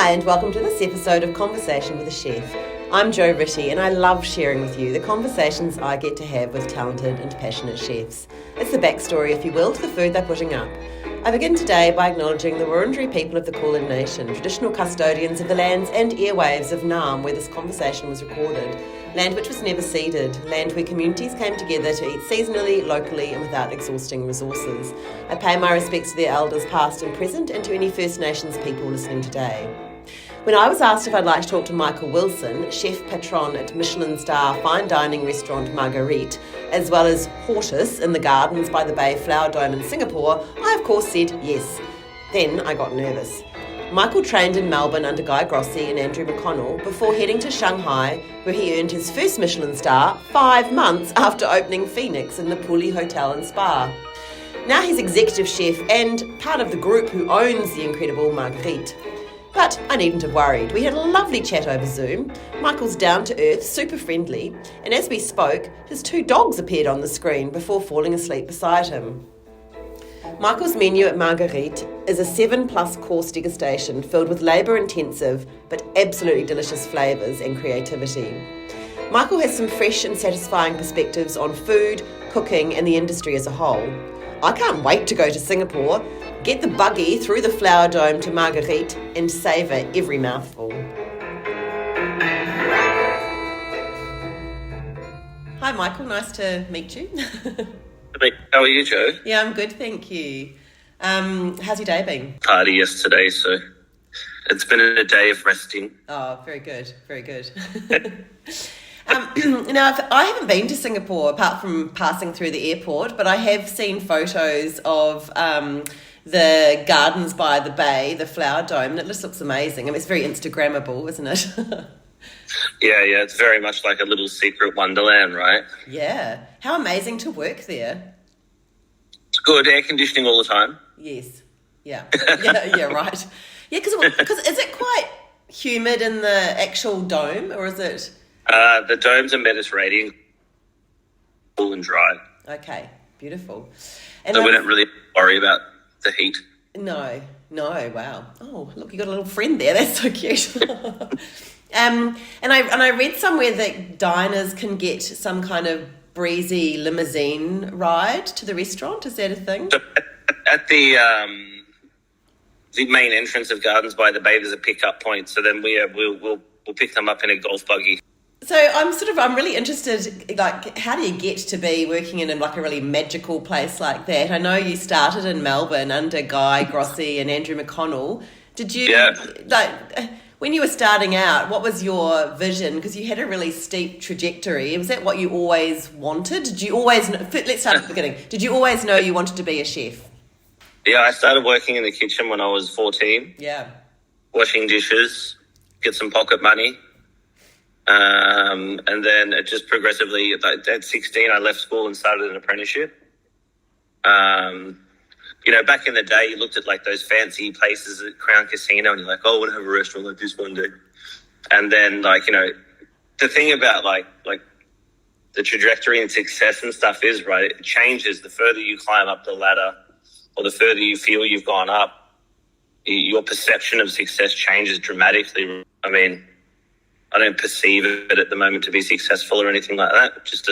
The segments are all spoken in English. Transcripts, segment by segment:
Hi and welcome to this episode of Conversation with a Chef. I'm Jo Ritty and I love sharing with you the conversations I get to have with talented and passionate chefs. It's the backstory, if you will, to the food they're putting up. I begin today by acknowledging the Wurundjeri people of the Kulin Nation, traditional custodians of the lands and airwaves of Naarm where this conversation was recorded. Land which was never ceded, land where communities came together to eat seasonally, locally and without exhausting resources. I pay my respects to their elders past and present and to any First Nations people listening today. When I was asked if I'd like to talk to Michael Wilson, chef patron at Michelin Star fine dining restaurant Marguerite, as well as Hortus in the Gardens by the Bay Flower Dome in Singapore, I of course said yes. Then I got nervous. Michael trained in Melbourne under Grossi and McConnell before heading to Shanghai, where he earned his first Michelin star 5 months after opening Phenix in the Puli Hotel and Spa. Now he's executive chef and part of the group who owns the incredible Marguerite. But I needn't have worried. We had a lovely chat over Zoom. Michael's down to earth, super friendly, and as we spoke, his 2 dogs appeared on the screen before falling asleep beside him. Michael's menu at Marguerite is a 7+ course degustation filled with labour-intensive but absolutely delicious flavours and creativity. Michael has some fresh and satisfying perspectives on food, cooking and the industry as a whole. I can't wait to go to Singapore, get the buggy through the Flower Dome to Marguerite and savour every mouthful. Hi Michael, nice to meet you. How are you, Jo? Yeah, I'm good, thank you. How's your day been? Party yesterday, so it's been a day of resting. Oh, very good, very good. Now, I haven't been to Singapore apart from passing through the airport, but I have seen photos of the gardens by the bay, the Flower Dome, and it just looks amazing. I mean, it's very Instagrammable, isn't it? Yeah, it's very much like a little secret wonderland, right? Yeah. How amazing to work there. It's good, air conditioning all the time. Yes. Yeah. Yeah, right. Yeah, because is it quite humid in the actual dome, or is it? The domes are Mediterranean, cool and dry. Okay, beautiful. And so we don't really worry about the heat. No, wow. Oh, look, you got a little friend there. That's so cute. And I read somewhere that diners can get some kind of breezy limousine ride to the restaurant. Is that a thing? So at the main entrance of Gardens by the Bay, there's a pickup point. So then we'll pick them up in a golf buggy. So I'm really interested, like, how do you get to be working in like a really magical place like that? I know you started in Melbourne under Grossi and McConnell. Did you, when you were starting out, what was your vision? Because you had a really steep trajectory. Was that what you always wanted? Did you always know, let's start at the beginning. Did you always know you wanted to be a chef? Yeah, I started working in the kitchen when I was 14. Yeah. Washing dishes, get some pocket money. And then it just progressively, at 16, I left school and started an apprenticeship. Back in the day, you looked at like those fancy places at Crown Casino and you're like, oh, I want to have a restaurant like this one day. And then the thing about like the trajectory and success and stuff is, right, it changes the further you climb up the ladder or the further you feel you've gone up, your perception of success changes dramatically. I mean, I don't perceive it at the moment to be successful or anything like that. Just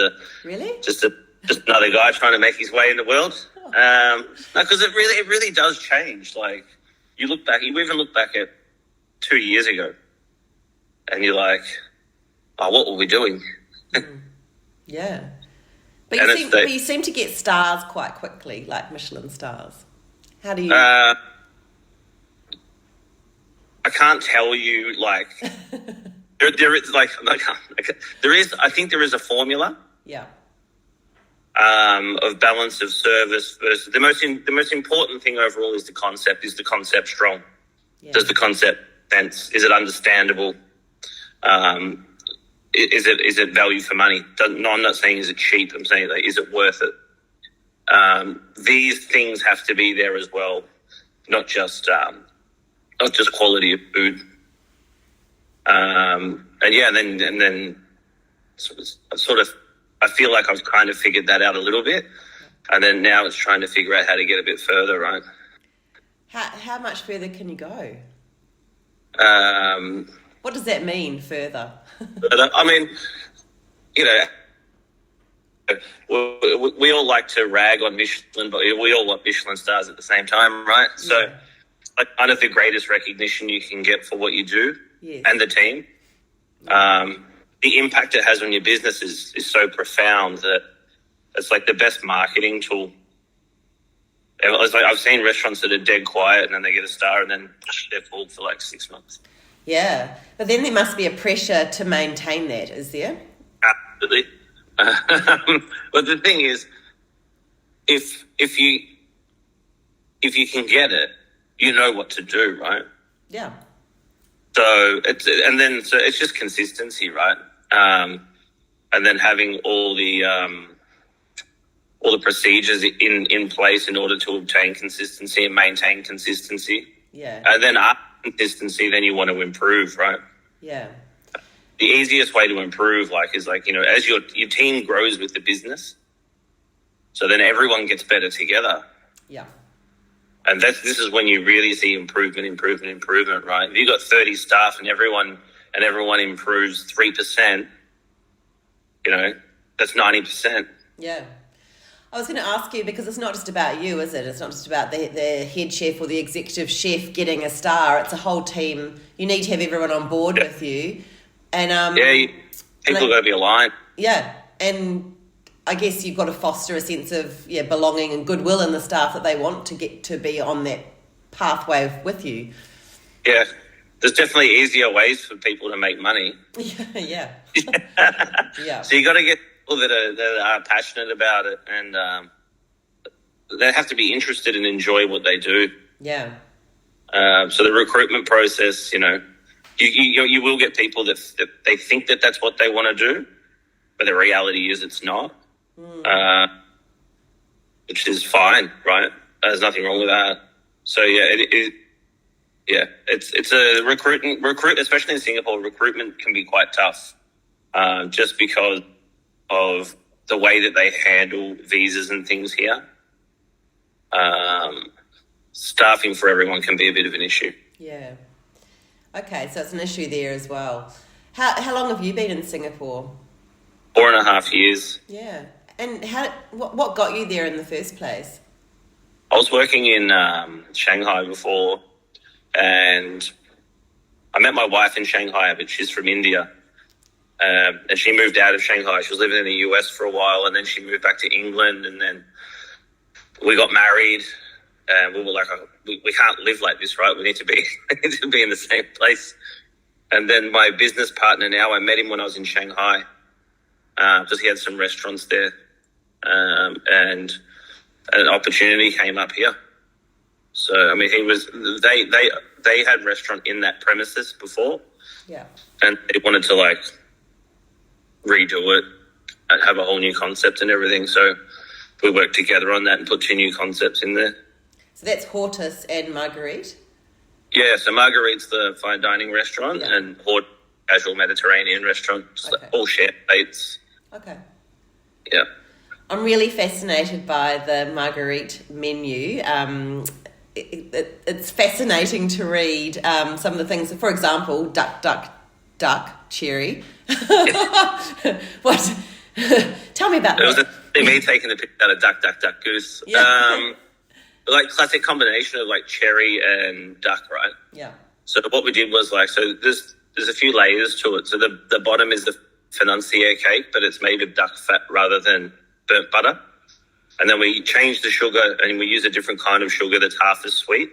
another guy trying to make his way in the world. Because it really does change. Like you even look back at 2 years ago, and you're like, oh, what were we doing? Yeah, but you seem to get stars quite quickly, like Michelin stars. How do you? I can't tell you like. There is I think there is a formula. Yeah. Of balance of service versus the most important thing overall is the concept. Is the concept strong? Yeah. Does the concept make sense? Is it understandable? Is it value for money? No, I'm not saying is it cheap. I'm saying is it worth it? These things have to be there as well, not just quality of food. And then sort of, I feel like I've kind of figured that out a little bit, and then now it's trying to figure out how to get a bit further, right? How much further can you go? What does that mean further? But, I mean, you know, we all like to rag on Michelin, but we all want Michelin stars at the same time, right? So, Yeah. like, kind of the greatest recognition you can get for what you do Yes. and the team. The impact it has on your business is so profound that it's like the best marketing tool. It's like I've seen restaurants that are dead quiet and then they get a star and then they're full for like 6 months. Yeah, but then there must be a pressure to maintain that, is there? Absolutely. But the thing is, if you can get it, you know what to do, right? Yeah. So it's just consistency, right? And then having all the procedures in place in order to obtain consistency and maintain consistency. Yeah. And then after consistency, then you want to improve, right? Yeah. The easiest way to improve, is as your team grows with the business, so then everyone gets better together. Yeah. And this is when you really see improvement, right? If you've got 30 staff and everyone improves 3%, that's 90%. Yeah. I was going to ask you, because it's not just about you, is it? It's not just about the head chef or the executive chef getting a star. It's a whole team. You need to have everyone on board with you. And people got to be aligned. Yeah, and I guess you've got to foster a sense of belonging and goodwill in the staff that they want to get to be on that pathway with you. Yeah, there's definitely easier ways for people to make money. Yeah. Yeah. So you got to get people that are passionate about it, and they have to be interested and enjoy what they do. Yeah. So the recruitment process, you will get people that they think that that's what they want to do, but the reality is it's not, which is fine, right? There's nothing wrong with that. So it's a recruit, especially in Singapore. Recruitment can be quite tough, just because of the way that they handle visas and things here. Staffing for everyone can be a bit of an issue. Yeah. Okay, so it's an issue there as well. How long have you been in Singapore? 4.5 years. Yeah. And what got you there in the first place? I was working in Shanghai before, and I met my wife in Shanghai, but she's from India. And she moved out of Shanghai. She was living in the US for a while, and then she moved back to England, and then we got married. And we were like, we can't live like this, right? We need to be in the same place. And then my business partner now, I met him when I was in Shanghai, because he had some restaurants there, and an opportunity came up here. So I mean, they had restaurant in that premises before, yeah, and they wanted to redo it and have a whole new concept and everything. So we worked together on that and put 2 new concepts in there. So that's Hortus and Marguerite? Yeah, so Marguerite's the fine dining restaurant, and Hortus, casual Mediterranean restaurant. Okay. All shared plates. Okay. Yeah. I'm really fascinated by the Marguerite menu. It's fascinating to read some of the things. For example, duck, cherry. What? Tell me about that. It was me taking the pic out of duck, goose. Yeah. Classic combination of cherry and duck, right? Yeah. So what we did was there's a few layers to it. So the bottom is the financier cake, but it's made of duck fat rather than burnt butter. And then we change the sugar and we use a different kind of sugar that's half as sweet.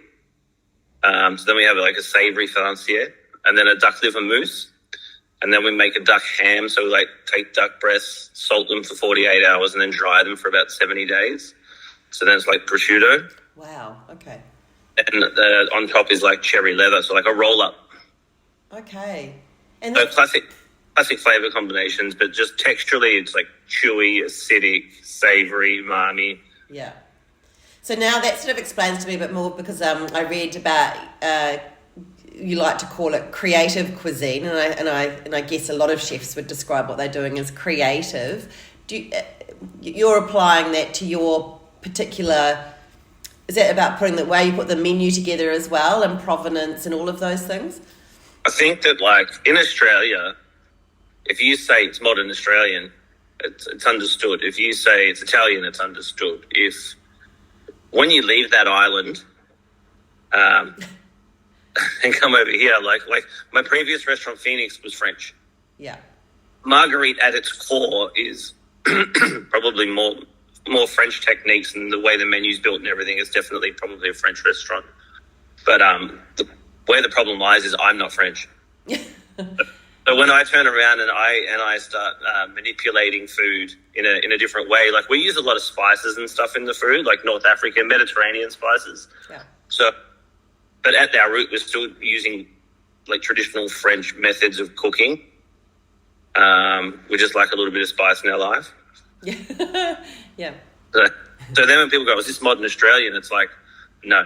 So then we have a savoury financier, and then a duck liver mousse. And then we make a duck ham. So we take duck breasts, salt them for 48 hours, and then dry them for about 70 days. So then it's prosciutto. Wow. Okay. And on top is cherry leather, so a roll up. Okay. And so classic flavour combinations, but just texturally, it's chewy, acidic, savoury, umami. Yeah. So now that sort of explains to me a bit more, because I read about you like to call it creative cuisine, and I guess a lot of chefs would describe what they're doing as creative. You're applying that to your particular? Is that about putting the way you put the menu together as well, and provenance and all of those things? I think that, like, in Australia, if you say it's modern Australian, it's understood. If you say it's Italian, it's understood. When you leave that island and come over here, like my previous restaurant, Phenix, was French. Yeah. Marguerite at its core is probably more French techniques, and the way the menu's built and everything is definitely probably a French restaurant. But where the problem lies is I'm not French. So when I turn around and I start manipulating food in a different way, like we use a lot of spices and stuff in the food, like North African, Mediterranean spices. Yeah. So, but at our root, we're still using like traditional French methods of cooking. We just like a little bit of spice in our life. Yeah. Yeah. So then when people go, "Is this modern Australian?" It's like, no,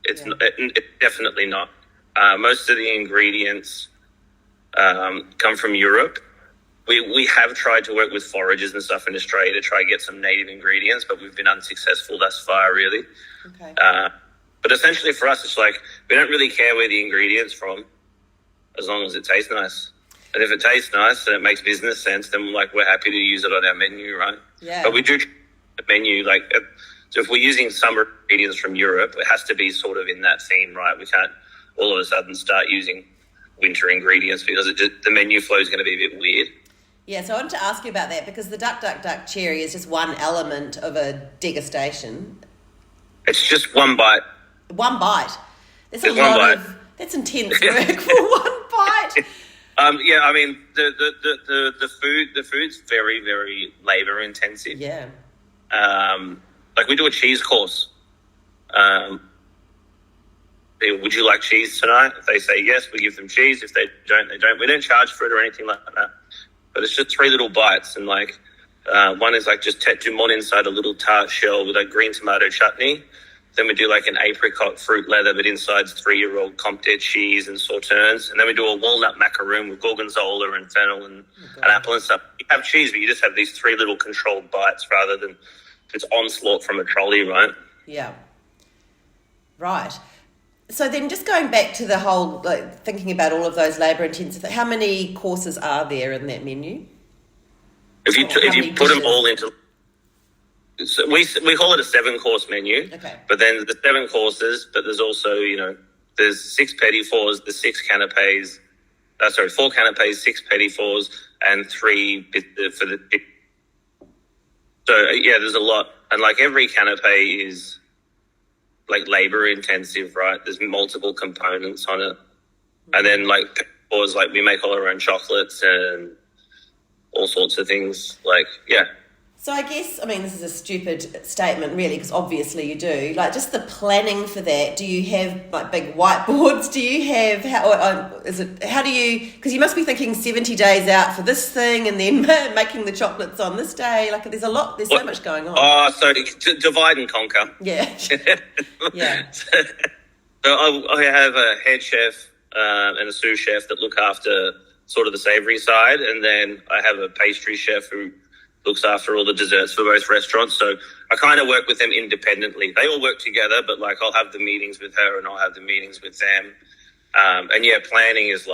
it's it's definitely not. Most of the ingredients come from Europe. We have tried to work with foragers and stuff in Australia to try and get some native ingredients, but we've been unsuccessful thus far, really. Okay. But essentially for us, it's like we don't really care where the ingredients from, as long as it tastes nice. And if it tastes nice and it makes business sense, then we're happy to use it on our menu, right? Yeah. But we do the menu, so if we're using summer ingredients from Europe, it has to be sort of in that theme, right? We can't all of a sudden start using winter ingredients because the menu flow is going to be a bit weird. Yeah, so I wanted to ask you about that because the duck cherry is just one element of a degustation. It's just one bite. One bite. That's just a lot that's intense work for one bite. Yeah, I mean the food's very, very labour intensive. Yeah. Like we do a cheese course. Would you like cheese tonight? If they say yes, we give them cheese. If they don't, they don't. We don't charge for it or anything like that. But it's just 3 little bites, and one is just tête du monde inside a little tart shell with a green tomato chutney. Then we do an apricot fruit leather, but inside's 3-year-old Comte cheese and sauternes. And then we do a walnut macaroon with gorgonzola and fennel and an apple and stuff. You have cheese, but you just have these 3 little controlled bites rather than this onslaught from a trolley, right? Yeah. Right. So then just going back to the whole, thinking about all of those labour-intensive, how many courses are there in that menu? If you put them all into... So we call it a 7-course menu. Okay. But then the 7 courses, but there's also, there's 6 petit fours, there's 6 canapes, 4 canapes, 6 petit fours, and 3 for the... So, yeah, there's a lot. And, every canapé is... labour intensive, right? There's multiple components on it. And then pours, we make all our own chocolates and all sorts of things. Yeah. So I guess, this is a stupid statement really, because obviously you do. Just the planning for that, do you have big whiteboards? Do you have, because you must be thinking 70 days out for this thing and then making the chocolates on this day. There's so much going on. Oh, so divide and conquer. Yeah. Yeah. So I have a head chef and a sous chef that look after sort of the savoury side, and then I have a pastry chef who looks after all the desserts for both restaurants. So I kind of work with them independently. They all work together, but I'll have the meetings with her and I'll have the meetings with them. And yeah, planning is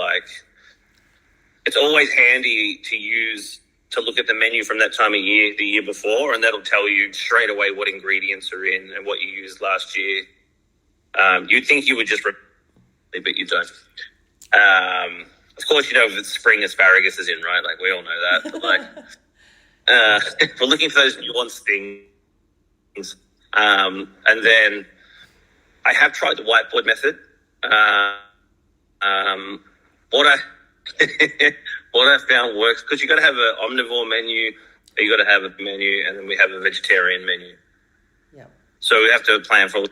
it's always handy to look at the menu from that time of year, the year before, and that'll tell you straight away what ingredients are in and what you used last year. You'd think you would just, but you don't. Of course, if it's spring asparagus is in, right? We all know that, but we're looking for those nuanced things. And then I have tried the whiteboard method. What I found works, because you got to have an omnivore menu, you got to have a menu, and then we have a vegetarian menu. Yeah. So we have to plan for.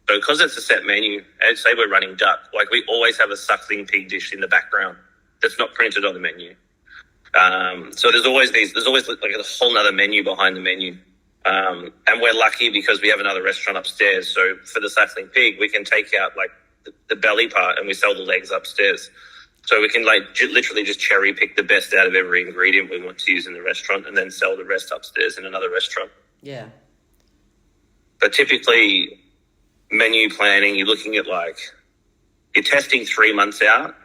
So because it's a set menu, and say we're running duck, we always have a suckling pig dish in the background that's not printed on the menu. So there's always a whole nother menu behind the menu. And we're lucky because we have another restaurant upstairs. So for the suckling pig, we can take out the belly part and we sell the legs upstairs. So we can literally just cherry pick the best out of every ingredient we want to use in the restaurant and then sell the rest upstairs in another restaurant. Yeah. But typically menu planning, you're looking at you're testing 3 months out.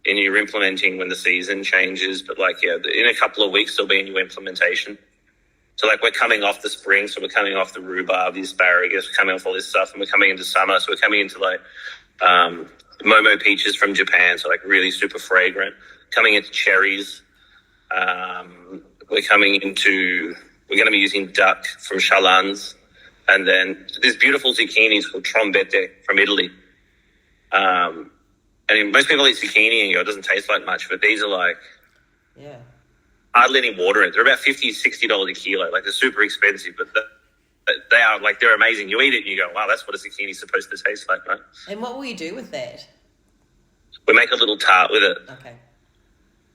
and you're implementing when the season changes. But like, yeah, in a couple of weeks, there'll be a new implementation. So like we're coming off the spring, so we're coming off the rhubarb, the asparagus, we're coming off all this stuff, and we're coming into summer, so we're coming into like Momo peaches from Japan, so like really super fragrant. Coming into cherries, we're going to be using duck from Chalans, and then there's beautiful zucchinis called trombette from Italy. And most people eat zucchini and go, it doesn't taste like much, but these are like, yeah, hardly any water in it. They're about $50, $60 a kilo. Like they're super expensive, but they are like, they're amazing. You eat it and you go, wow, that's what a zucchini is supposed to taste like, right? And what will you do with that? We make a little tart with it. Okay.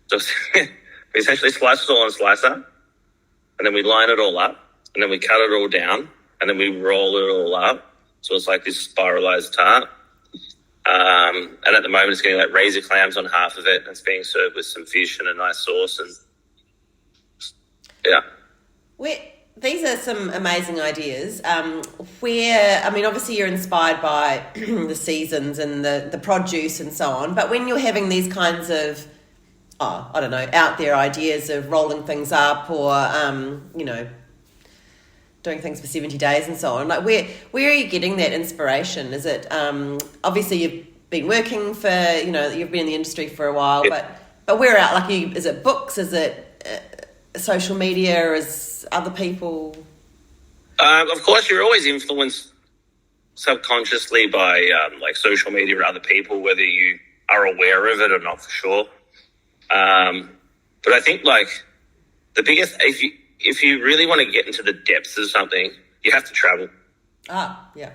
So we essentially slice it all on a slicer, and then we line it all up, and then we cut it all down, and then we roll it all up. So it's like this spiralized tart. And at the moment it's getting like razor clams on half of it, and it's being served with some fish and a nice sauce. And yeah. These are some amazing ideas. Obviously you're inspired by the seasons and the produce and so on, but when you're having these kinds of, out there ideas of rolling things up or, doing things for 70 days and so on, like where are you getting that inspiration? Is it, obviously you've been working for, you've been in the industry for a while, but where out, like is it books? Is it social media? Is other people? Of course, you're always influenced subconsciously by like social media or other people, whether you are aware of it or not, for sure. But I think like the biggest, if you really want to get into the depths of something, you have to travel. Yeah.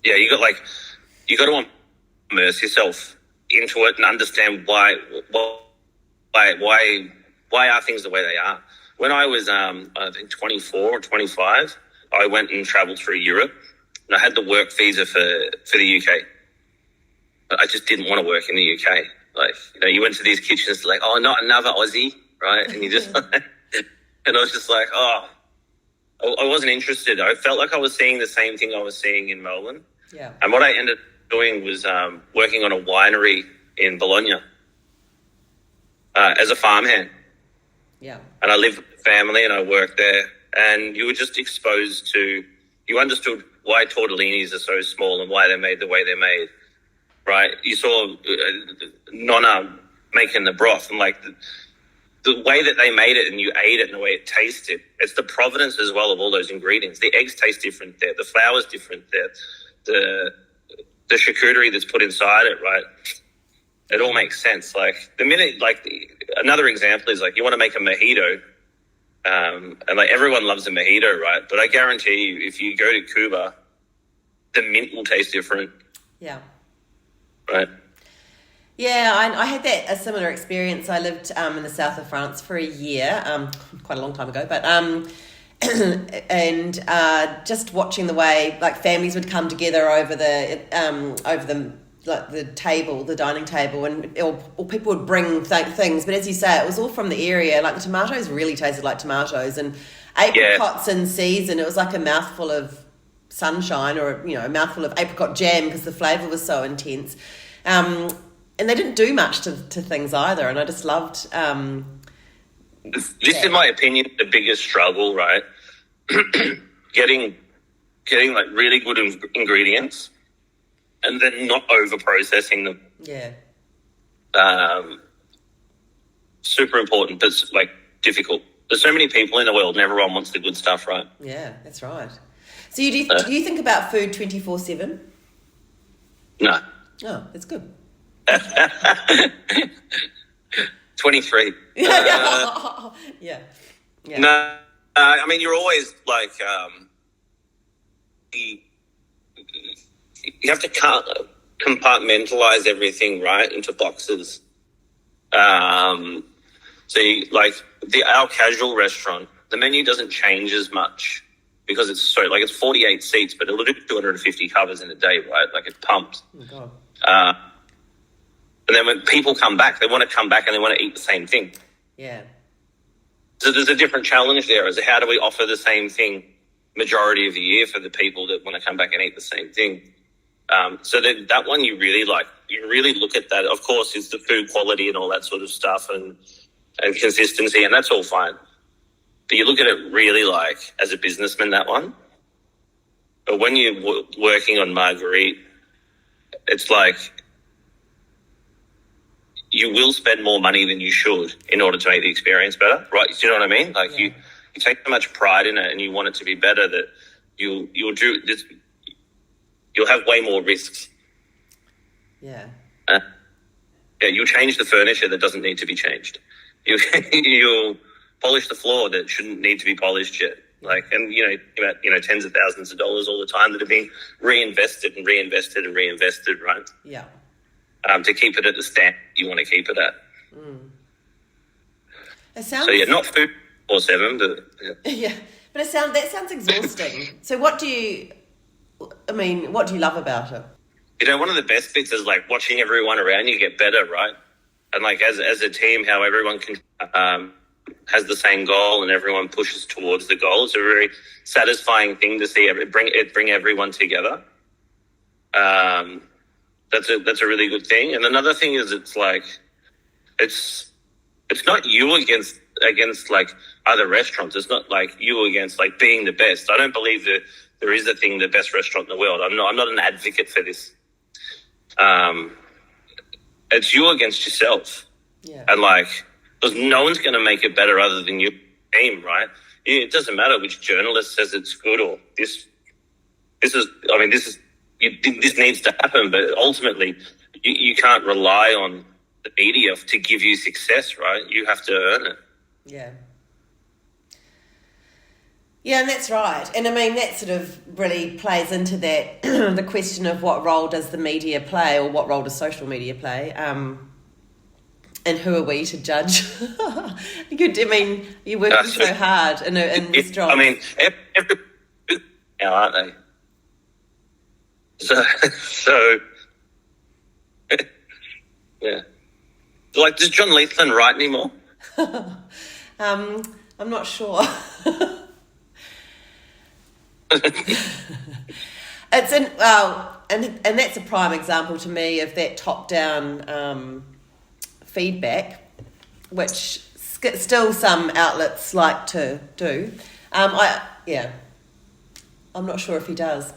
Yeah, you got to immerse yourself into it and understand why are things the way they are. When I was, I think 24 or 25, I went and traveled through Europe, and I had the work visa for the UK. But I just didn't want to work in the UK. Like, you went to these kitchens like, oh, not another Aussie, right? And you just, and I was just like, oh, I wasn't interested. I felt like I was seeing the same thing I was seeing in Melbourne. Yeah. And what I ended up doing was working on a winery in Bologna as a farmhand. Yeah. And I lived with the family and I worked there, and you were just exposed to, you understood why tortellinis are so small and why they're made the way they're made, right? You saw Nonna making the broth, and like the way that they made it and you ate it and the way it tasted, it's the provenance as well of all those ingredients. The eggs taste different there, the flour's different there, the charcuterie that's put inside it, right? It all makes sense. Like the minute, like another example is like you want to make a mojito, and like everyone loves a mojito, right? But I guarantee you, if you go to Cuba, the mint will taste different. Yeah. Right. Yeah, I had a similar experience. I lived in the south of France for a year, quite a long time ago, but and just watching the way like families would come together over the table, the dining table, and or people would bring things. But as you say, it was all from the area. Like the tomatoes really tasted like tomatoes, and apricots in season. It was like a mouthful of sunshine, or a mouthful of apricot jam because the flavour was so intense. And they didn't do much to things either, and I just loved. This, in my opinion, the biggest struggle, right? getting like really good ingredients, and then not over processing them. Yeah. Super important, but like difficult. There's so many people in the world, and everyone wants the good stuff, right? Yeah, that's right. So do you think about food 24/7? No. Oh, that's good. 23. Yeah. No, I mean, you're always like, you have to compartmentalize everything, right, into boxes. So like our casual restaurant, the menu doesn't change as much because it's it's 48 seats, but it'll do 250 covers in a day, right? Like it pumps. Oh, God. And then when people come back, they want to come back and they want to eat the same thing. Yeah. So there's a different challenge there as to how do we offer the same thing majority of the year for the people that want to come back and eat the same thing. So that one you really like, you really look at that. Of course, it's the food quality and all that sort of stuff and consistency, and that's all fine. But you look at it really like as a businessman, that one. But when you're working on Marguerite, it's like you will spend more money than you should in order to make the experience better, right? Do you know what I mean? Like you take so much pride in it and you want it to be better that you'll do this. You'll have way more risks. Yeah. You'll change the furniture that doesn't need to be changed. You'll polish the floor that shouldn't need to be polished yet. Like, and tens of thousands of dollars all the time that are being reinvested and reinvested and reinvested, right? Yeah. To keep it at the standard you want to keep it at. It sounds... So not food or seven, but yeah. But that sounds exhausting. So what do you love about it? One of the best bits is like watching everyone around you get better, right? And like as a team, how everyone can has the same goal and everyone pushes towards the goal. It's a very satisfying thing to see bring everyone together. That's a really good thing. And another thing is it's like it's not you against like other restaurants. It's not like you against like being the best. I don't believe that there is a thing, the best restaurant in the world. I'm not an advocate for this. It's you against yourself. Yeah. And like, because no one's going to make it better other than your team, right? It doesn't matter which journalist says it's good or this needs to happen, but ultimately you can't rely on the media to give you success, right? You have to earn it. Yeah. Yeah, and that's right. And I mean, that sort of really plays into that, the question of what role does the media play or what role does social media play? And who are we to judge? You're working so hard in this job. I mean, every now, aren't they? So yeah. Like, does John Leithman write anymore? I'm not sure. And that's a prime example to me of that top-down feedback, which still some outlets like to do. I'm not sure if he does.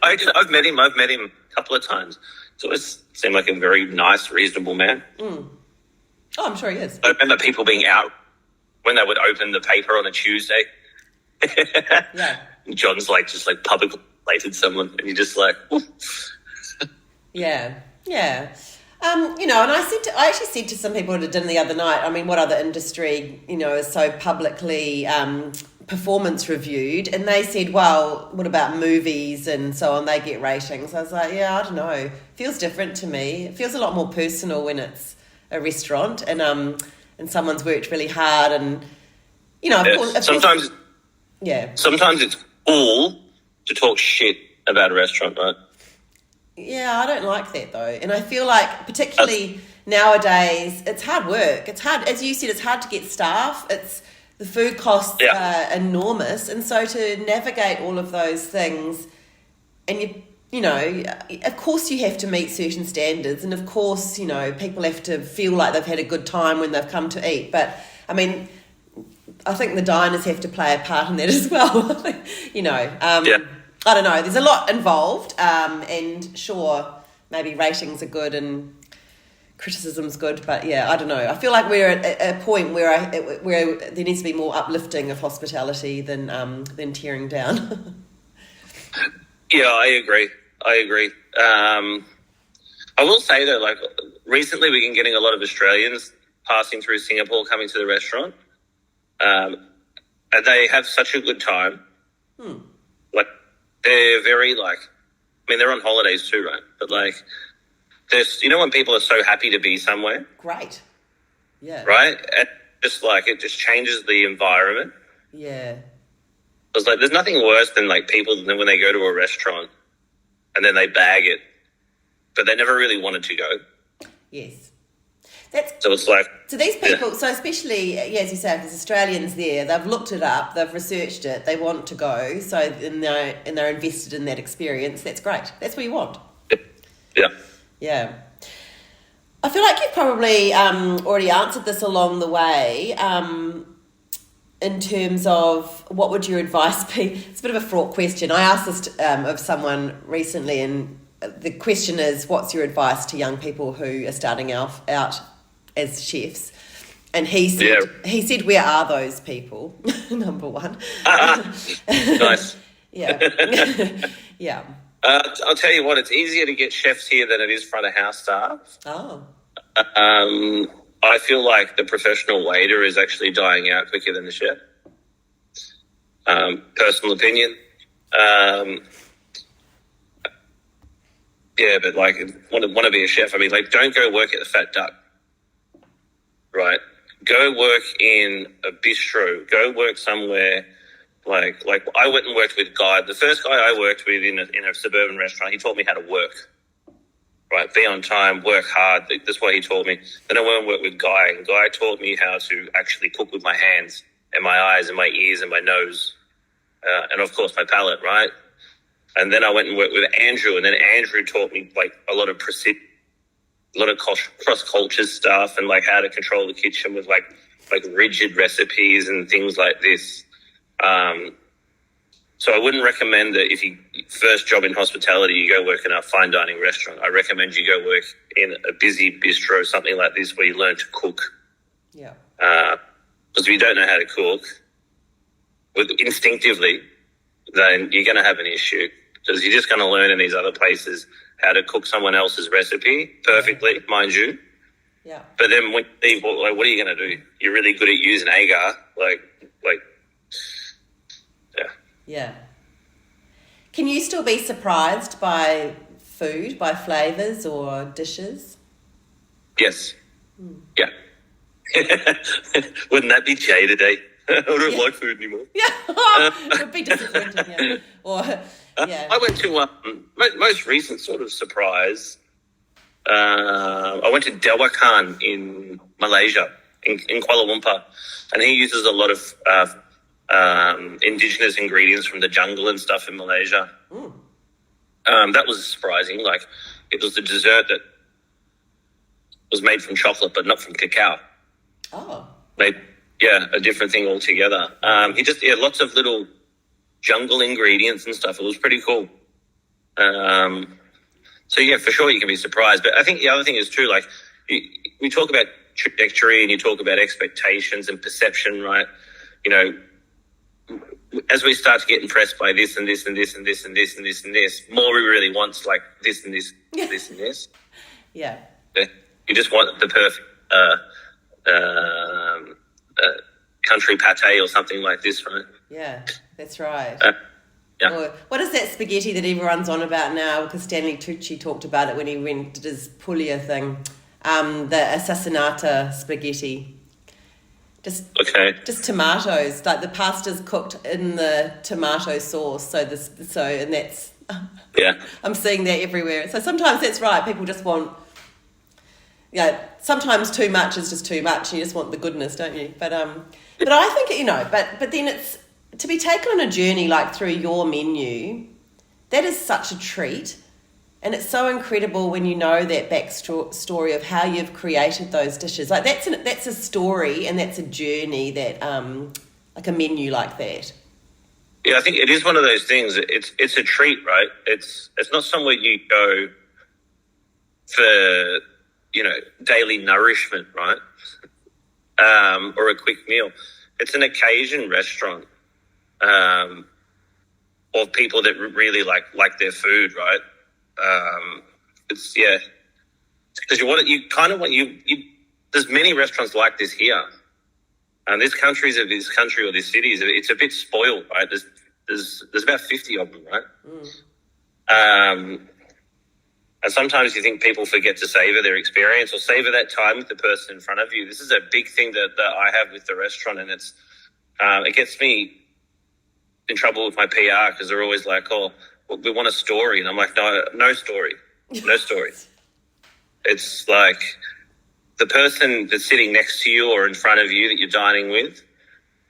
I've met him a couple of times. He's always seemed like a very nice, reasonable man. Oh, I'm sure he is. I remember people being out when they would open the paper on a Tuesday. Yeah. John's like just like publicly slated someone, and you're just like, oof. Yeah. And I actually said to some people at a dinner the other night, I mean, what other industry, is so publicly performance reviewed? And they said, well, what about movies and so on? They get ratings. I was like, yeah, I don't know. Feels different to me. It feels a lot more personal when it's a restaurant and someone's worked really hard and, sometimes it's cool to talk shit about a restaurant, right? Yeah, I don't like that though. And I feel like particularly nowadays, it's hard work. It's hard, as you said, it's hard to get staff. The food costs are enormous. And so to navigate all of those things and of course you have to meet certain standards and of course, people have to feel like they've had a good time when they've come to eat. But I mean, I think the diners have to play a part in that as well. I don't know. There's a lot involved, and sure, maybe ratings are good and criticism's good, but yeah, I don't know. I feel like we're at a point where there needs to be more uplifting of hospitality than tearing down. Yeah, I agree. I will say though, like recently, we've been getting a lot of Australians passing through Singapore, coming to the restaurant, and they have such a good time. Like. They're very they're on holidays too, right? But there's, when people are so happy to be somewhere. Great. Yeah. Right? And just it just changes the environment. Yeah. It's there's nothing worse than people when they go to a restaurant and then they bag it, but they never really wanted to go. Yes. So it's like, So these people, so especially, as you say, if there's Australians there, they've looked it up, they've researched it, they want to go, so and they're invested in that experience. That's great. That's what you want. yeah. Yeah. I feel like you've probably already answered this along the way in terms of what would your advice be. It's a bit of a fraught question. I asked this of someone recently, and the question is, what's your advice to young people who are starting out as chefs? And he said, where are those people? Number one. Nice. Yeah. Yeah. I'll tell you what, it's easier to get chefs here than it is front of house staff. Oh. I feel like the professional waiter is actually dying out quicker than the chef. Personal opinion. Yeah, but like, want to be a chef. I mean, like, don't go work at the Fat Duck, right? Go work in a bistro. Go work somewhere like I went and worked with Guy. The first guy I worked with in a suburban restaurant, he taught me how to work. Right, be on time, work hard. That's what he taught me. Then I went and worked with Guy, and Guy taught me how to actually cook with my hands and my eyes and my ears and my nose, and of course my palate, right? And then I went and worked with Andrew, and then Andrew taught me like a lot of cross-culture stuff and like how to control the kitchen with like rigid recipes and things like this. So I wouldn't recommend that if you first job in hospitality, you go work in a fine dining restaurant. I recommend you go work in a busy bistro, something like this, where you learn to cook. Yeah. Because if you don't know how to cook instinctively, then you're going to have an issue. Because you're just going to learn in these other places how to cook someone else's recipe perfectly, mind you. Yeah. But then when people, like, what are you going to do? You're really good at using agar, yeah. Yeah. Can you still be surprised by food, by flavours or dishes? Yes. Yeah. Wouldn't that be Jay today? I don't like food anymore. Yeah. It would be disappointing, yeah. Or, yeah. I went to most recent sort of surprise. I went to Dewa Khan in Malaysia, in Kuala Lumpur, and he uses a lot of indigenous ingredients from the jungle and stuff in Malaysia. That was surprising. Like, it was the dessert that was made from chocolate, but not from cacao. Oh. A different thing altogether. He just lots of little jungle ingredients and stuff. It was pretty cool. So yeah, for sure you can be surprised. But I think the other thing is too, like, we talk about trajectory and you talk about expectations and perception, right? You know, as we start to get impressed by this and this and this and this and this and this and this, more we really want like this and this, this and this. Yeah. You just want the perfect country pate or something like this, right? Yeah, that's right. Yeah. Or what is that spaghetti that everyone's on about now? Because Stanley Tucci talked about it when he went did his Puglia thing. The assassinata spaghetti. Just tomatoes, like the pasta's cooked in the tomato sauce. And that's I'm seeing that everywhere. So sometimes that's right. People just want, sometimes too much is just too much. You just want the goodness, don't you? But I think, but then it's to be taken on a journey like through your menu. That is such a treat. And it's so incredible when you know that backstory of how you've created those dishes. Like that's a story and that's a journey that, like a menu like that. Yeah, I think it is one of those things. It's a treat, right? It's not somewhere you go for, daily nourishment, right? Or a quick meal. It's an occasion restaurant of people that really like their food, right? Because there's many restaurants like this here, and this country or this city it's a bit spoiled, right? There's about 50 of them, right? And sometimes you think people forget to savor their experience or savor that time with the person in front of you. This is a big thing that I have with the restaurant, and it gets me in trouble with my PR because they're always like, "Oh, we want a story," and I'm like, "No story, no story." It's like the person that's sitting next to you or in front of you that you're dining with,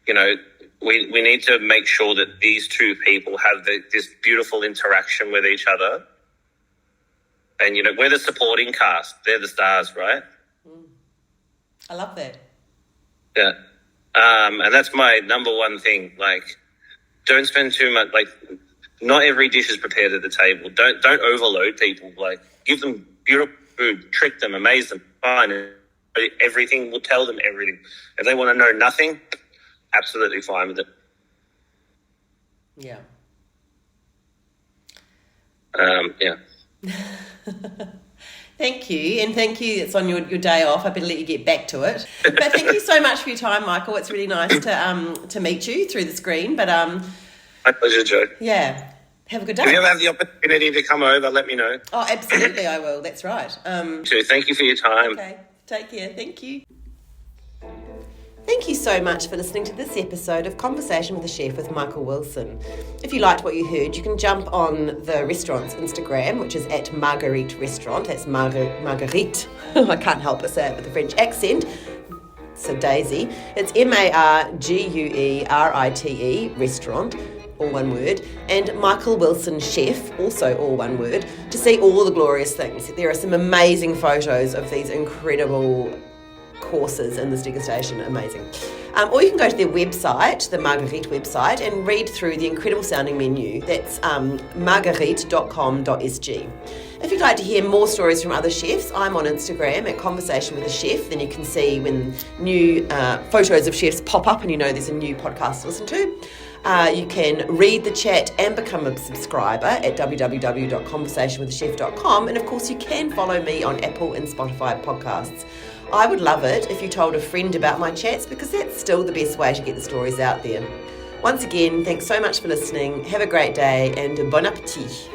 you know, we need to make sure that these two people have this beautiful interaction with each other. And, you know, we're the supporting cast. They're the stars, right? I love that. Yeah. And that's my number one thing. Like, don't spend too much, like, not every dish is prepared at the table. Don't overload people. Like, give them beautiful food, trick them, amaze them, fine. Everything, will tell them everything. If they want to know nothing, absolutely fine with it. Yeah. Yeah. Thank you, and thank you. It's on your day off. I better let you get back to it. But thank you so much for your time, Michael. It's really nice to meet you through the screen. But my pleasure, Jo. Yeah, have a good day. If you ever have the opportunity to come over, let me know. Oh, absolutely, I will. That's right. So thank you for your time. Okay, take care. Thank you. Thank you so much for listening to this episode of Conversation with a Chef with Michael Wilson. If you liked what you heard, you can jump on the restaurant's Instagram, which is at Marguerite Restaurant. That's Marguerite. I can't help but say it with a French accent. So Daisy. It's MARGUERITE Restaurant, all one word, and Michael Wilson Chef, also all one word, to see all the glorious things. There are some amazing photos of these incredible courses in this degustation. Amazing. Or you can go to their website, the Marguerite website, and read through the incredible sounding menu. That's marguerite.com.sg. If you'd like to hear more stories from other chefs, I'm on Instagram at Conversation with a Chef. Then you can see when new photos of chefs pop up and you know there's a new podcast to listen to. You can read the chat and become a subscriber at www.conversationwithachef.com. And of course, you can follow me on Apple and Spotify podcasts. I would love it if you told a friend about my chats, because that's still the best way to get the stories out there. Once again, thanks so much for listening. Have a great day and bon appétit.